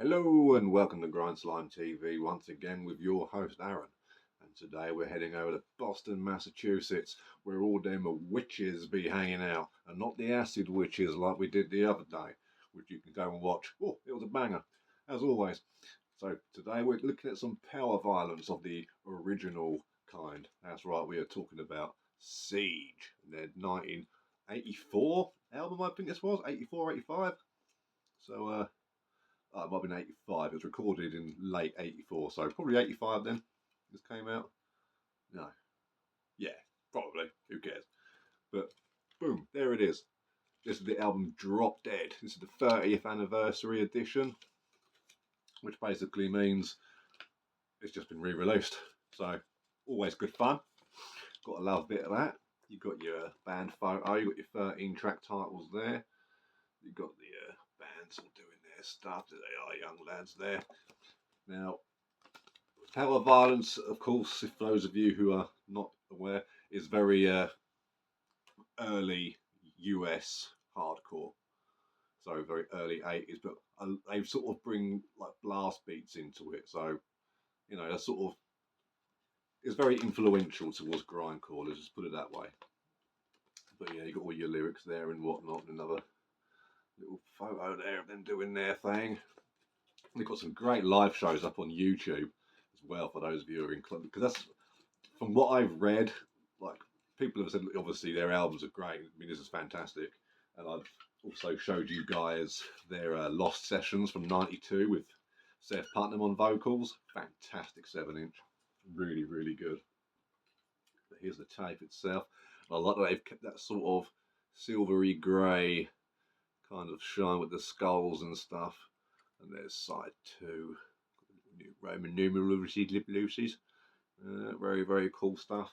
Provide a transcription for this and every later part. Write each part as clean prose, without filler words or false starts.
Hello and welcome to Grind Slime TV once again with your host Aaron. And today we're heading over to Boston, Massachusetts, where all them witches be hanging out, and not the acid witches like we did the other day, which you can go and watch. Oh, it was a banger, as always. So today we're looking at some power violence of the original kind. That's right, we are talking about Siege, their 1984 album, I think this was, 84, 85. So it might have been 85. It was recorded in late 84, so probably 85 then. This came out. No. Yeah, probably. Who cares? But boom, there it is. This is the album Drop Dead. This is the 30th anniversary edition, which basically means it's just been re-released. So always good fun. Got to love a bit of that. You've got your band photo, you've got your 13 track titles there. You've got the bands all doing their stuff. There they are, young lads there. Now, Powerviolence, of course, if those of you who are not aware, is very early US hardcore. So very early 80s, but they sort of bring like blast beats into it. So, that's sort of, it's very influential towards grindcore, let's just put it that way. But yeah, you got all your lyrics there and whatnot, another little photo there of them doing their thing. They've got some great live shows up on YouTube as well for those of you who are in club, because that's, from what I've read, like, people have said obviously their albums are great. I mean, this is fantastic, and I've also showed you guys their Lost sessions from '92 with Seth Putnam on vocals. Fantastic 7-inch, really, really good. But here's the tape itself. And I like that they've kept that sort of silvery grey kind of shine with the skulls and stuff. And there's side 2, new Roman numerals, lip Lucy's. Very, very cool stuff.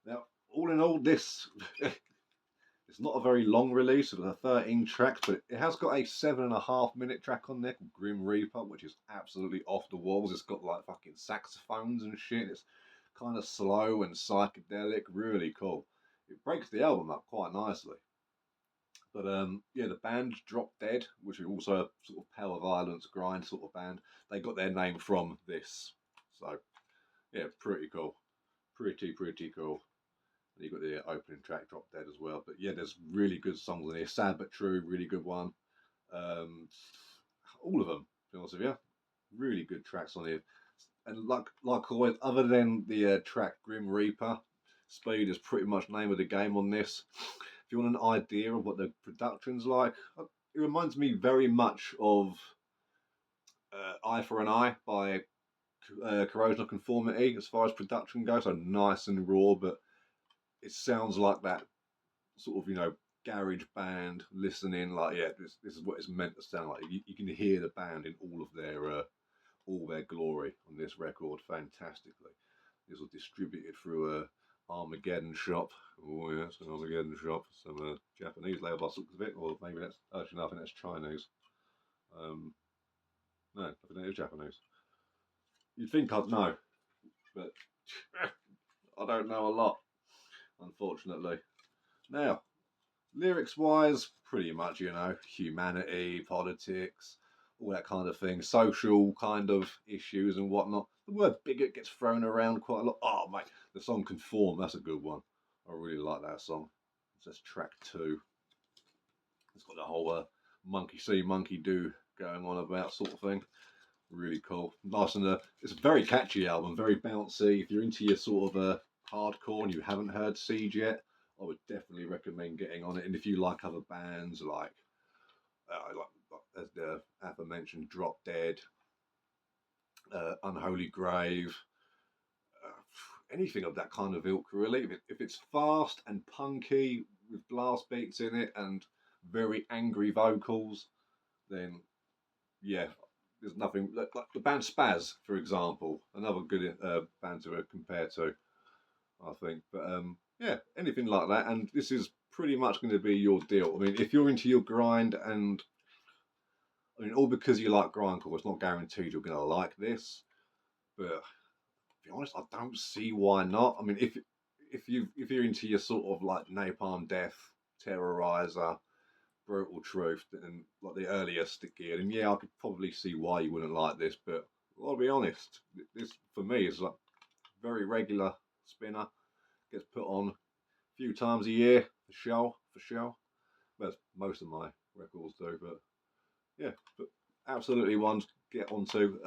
Now, all in all, this it's not a very long release. It's a 13 tracks, but it has got a 7.5-minute track on there called Grim Reaper, which is absolutely off the walls. It's got like fucking saxophones and shit. It's kind of slow and psychedelic, really cool. It breaks the album up quite nicely. But yeah, the band Drop Dead, which is also a sort of power violence grind sort of band, they got their name from this. So yeah, pretty cool. Pretty cool. And you've got the opening track Drop Dead as well. But yeah, there's really good songs in here. Sad but True, really good one. All of them, to be honest with you. Really good tracks on here. And like always, other than the track Grim Reaper, speed is pretty much name of the game on this. If you want an idea of what the production's like, it reminds me very much of Eye for an Eye by Corrosion of Conformity as far as production goes. So nice and raw, but it sounds like that sort of, garage band listening. Like, yeah, this is what it's meant to sound like. You can hear the band in all their glory on this record fantastically. This was distributed through Armageddon Shop. Oh yes, an Armageddon Shop. Some Japanese label by looks of it, or maybe that's actually no, I think that's Chinese. No, I think it is Japanese. You'd think I'd know, but I don't know a lot, unfortunately. Now, lyrics wise, pretty much, humanity, politics, all that kind of thing, social kind of issues and whatnot. The word bigot gets thrown around quite a lot. Oh, mate, the song Conform, that's a good one. I really like that song. It's just track 2. It's got the whole monkey see, monkey do going on about sort of thing. Really cool. Nice, and it's a very catchy album, very bouncy. If you're into your sort of hardcore and you haven't heard Siege yet, I would definitely recommend getting on it. And if you like other bands like as the aforementioned Drop Dead, Unholy Grave, anything of that kind of ilk, really. If it's fast and punky with blast beats in it and very angry vocals, then yeah, there's nothing like the band Spaz, for example, another good band to compare to, I think. But yeah, anything like that, and this is pretty much going to be your deal. I mean, if you're into your grind, and I mean, all because you like grindcore, it's not guaranteed you're going to like this. But to be honest, I don't see why not. I mean, if you're into your sort of like Napalm Death, Terrorizer, brutal truth, and like the earlier sticky, and yeah, I could probably see why you wouldn't like this, but I'll be honest, this for me is like very regular spinner, gets put on a few times a year for show. Well, most of my records do, but yeah, but absolutely one to get onto.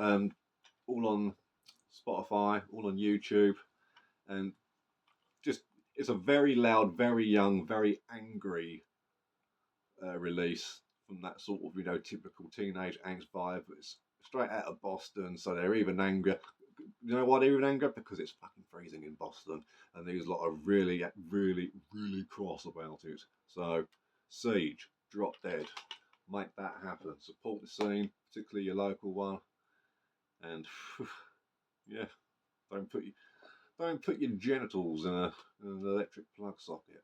All on Spotify, all on YouTube, and just it's a very loud, very young, very angry release from that sort of typical teenage angst vibe. It's straight out of Boston, so they're even angry. You know why they're even angry? Because it's fucking freezing in Boston, and these lot are really, really, really cross about it. So, Siege, Drop Dead, make that happen. Support the scene, particularly your local one, and yeah, don't put your genitals in an electric plug socket.